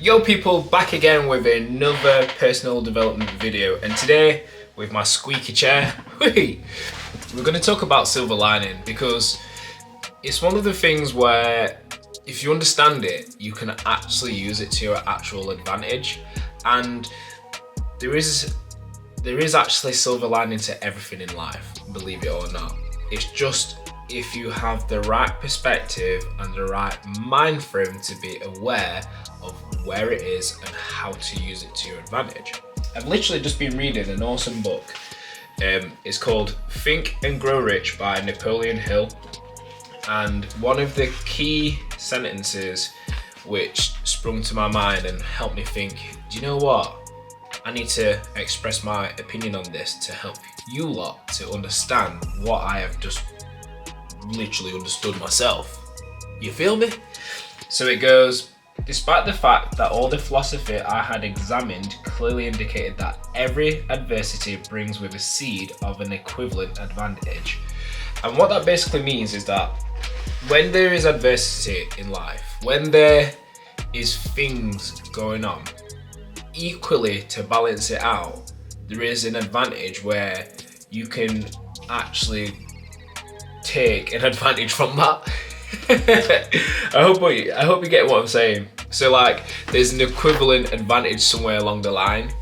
Yo people, back again with another personal development video, and today with my squeaky chair, we're going to talk about silver lining, because it's one of the things where if you understand it, you can actually use it to your actual advantage. And there is actually silver lining to everything in life, believe it or not. It's just if you have the right perspective and the right mind frame to be aware of where it is and how to use it to your advantage. I've literally just been reading an awesome book. It's called Think and Grow Rich by Napoleon Hill. And one of the key sentences which sprung to my mind and helped me think, do you know what? I need to express my opinion on this to help you lot to understand what I have just literally understood myself. You feel me? So it goes, despite the fact that all the philosophy I had examined clearly indicated that every adversity brings with a seed of an equivalent advantage. And what that basically means is that when there is adversity in life, when there is things going on, equally to balance it out, there is an advantage where you can actually take an advantage from that. I hope you get what I'm saying. So like, there's an equivalent advantage somewhere along the line.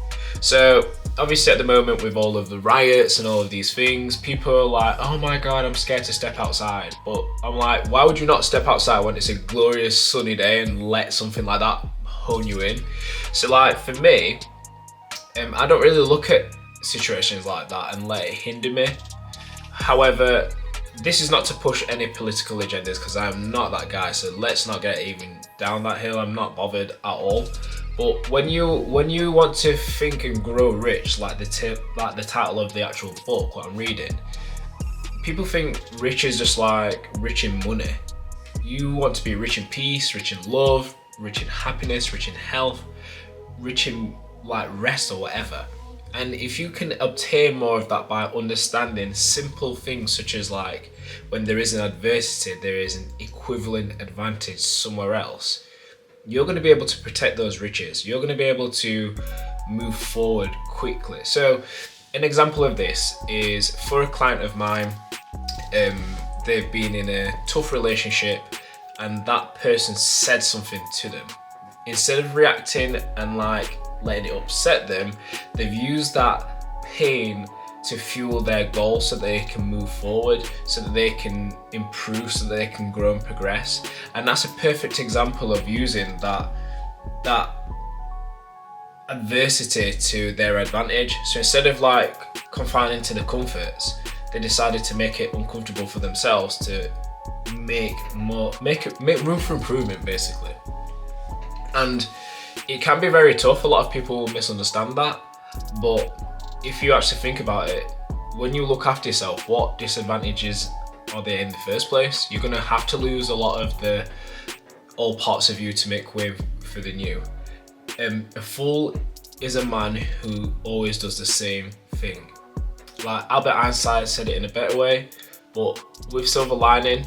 So obviously at the moment with all of the riots and all of these things, people are like, oh my god, I'm scared to step outside. But I'm like, why would you not step outside when it's a glorious sunny day and let something like that hone you in? So like for me, I don't really look at situations like that and let it hinder me. However, this is not to push any political agendas, because I'm not that guy, so let's not get even down that hill. I'm not bothered at all. But when you want to think and grow rich, like the title of the actual book, what I'm reading, people think rich is just like rich in money. You want to be rich in peace, rich in love, rich in happiness, rich in health, rich in like rest or whatever. And if you can obtain more of that by understanding simple things such as like when there is an adversity, there is an equivalent advantage somewhere else, you're going to be able to protect those riches. You're going to be able to move forward quickly. So an example of this is for a client of mine, they've been in a tough relationship and that person said something to them. Instead of reacting and like letting it upset them, they've used that pain to fuel their goals so they can move forward, so that they can improve, so that they can grow and progress. And that's a perfect example of using that adversity to their advantage. So instead of like confining to the comforts, they decided to make it uncomfortable for themselves to make room for improvement, basically. And it can be very tough. A lot of people misunderstand that, but if you actually think about it, when you look after yourself, what disadvantages are there in the first place? You're going to have to lose a lot of the old parts of you to make way for the new. A fool is a man who always does the same thing. Like Albert Einstein said it in a better way, but with silver lining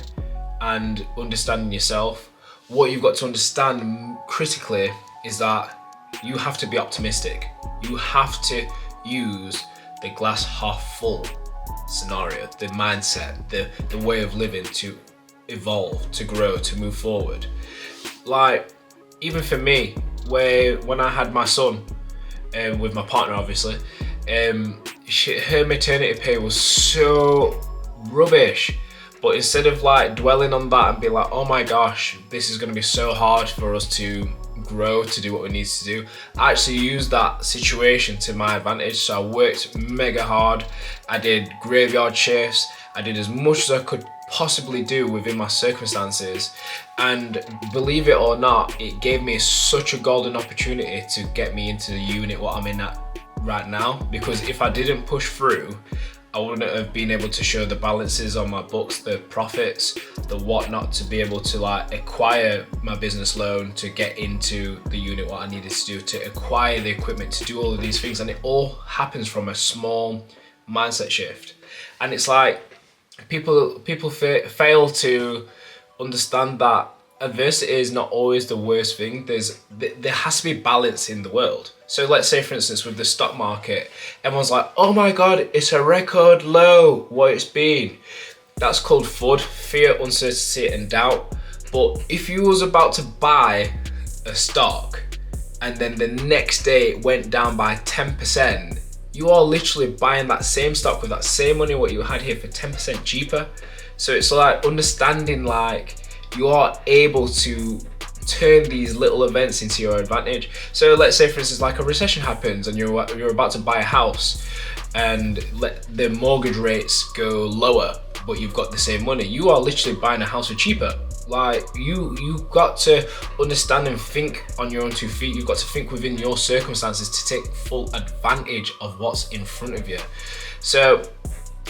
and understanding yourself, what you've got to understand critically is that you have to be optimistic. You have to use the glass half full scenario, the mindset, the way of living to evolve, to grow, to move forward. Like, even for me, when I had my son, with my partner obviously, her maternity pay was so rubbish. But instead of like dwelling on that and be like, oh my gosh, this is going to be so hard for us to grow, to do what we need to do, I actually used that situation to my advantage. So I worked mega hard. I did graveyard shifts. I did as much as I could possibly do within my circumstances. And believe it or not, it gave me such a golden opportunity to get me into the unit what I'm in at right now. Because if I didn't push through, I wouldn't have been able to show the balances on my books, the profits, the whatnot, to be able to like acquire my business loan, to get into the unit what I needed to do, to acquire the equipment, to do all of these things. And it all happens from a small mindset shift. And it's like people fail to understand that adversity is not always the worst thing. There has to be balance in the world. So let's say, for instance, with the stock market, everyone's like, oh my God, it's a record low, what it's been. That's called FUD, fear, uncertainty, and doubt. But if you was about to buy a stock and then the next day it went down by 10%, you are literally buying that same stock with that same money what you had here for 10% cheaper. So it's like understanding like you are able to turn these little events into your advantage. So let's say, for instance, like a recession happens and you're about to buy a house and let the mortgage rates go lower, but you've got the same money. You are literally buying a house for cheaper. Like you got to understand and think on your own 2 feet. You've got to think within your circumstances to take full advantage of what's in front of you. So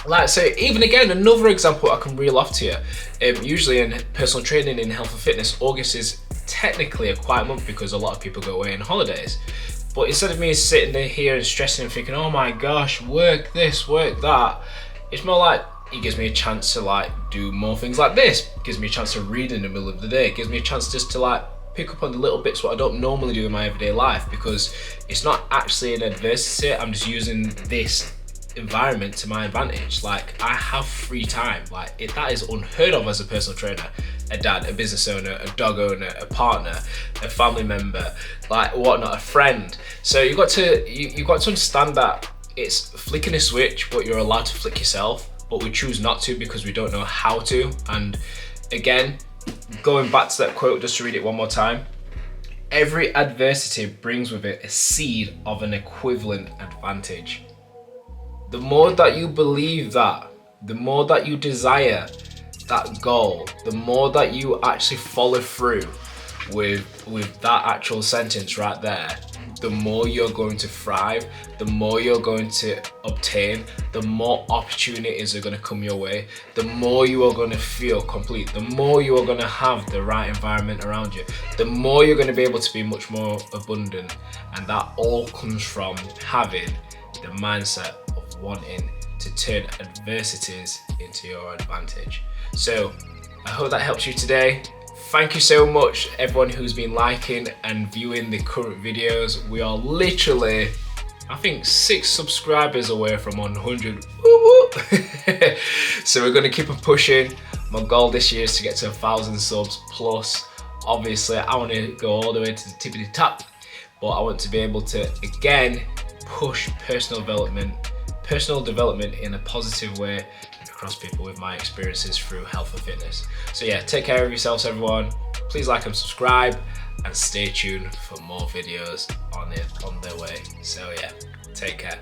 like, so even again, another example I can reel off to you. Usually in personal training, in health and fitness, August is technically a quiet month because a lot of people go away on holidays. But instead of me sitting there here and stressing and thinking, oh my gosh, work this, work that, it's more like it gives me a chance to like do more things like this. It gives me a chance to read in the middle of the day. It gives me a chance just to like pick up on the little bits what I don't normally do in my everyday life, because it's not actually an adversity. I'm just using this environment to my advantage. Like, I have free time. Like, that is unheard of as a personal trainer, a dad, a business owner, a dog owner, a partner, a family member, like whatnot, a friend. So you've got to understand that it's flicking a switch, but you're allowed to flick yourself, but we choose not to because we don't know how to. And again, going back to that quote, just to read it one more time, every adversity brings with it a seed of an equivalent advantage. The more that you believe that, the more that you desire that goal, the more that you actually follow through with that actual sentence right there, the more you're going to thrive, the more you're going to obtain, the more opportunities are going to come your way, the more you are going to feel complete, the more you are going to have the right environment around you, the more you're going to be able to be much more abundant. And that all comes from having the mindset of wanting to turn adversities into your advantage. So I hope that helps you today. Thank you so much everyone who's been liking and viewing the current videos. We are literally, I think, 6 subscribers away from 100. So we're going to keep on pushing. My goal this year is to get to 1,000 subs plus. Obviously I want to go all the way to the tippity top, but I want to be able to again push personal development in a positive way across people with my experiences through health and fitness. So yeah, take care of yourselves everyone. Please like and subscribe, and stay tuned for more videos on their way. So yeah, take care.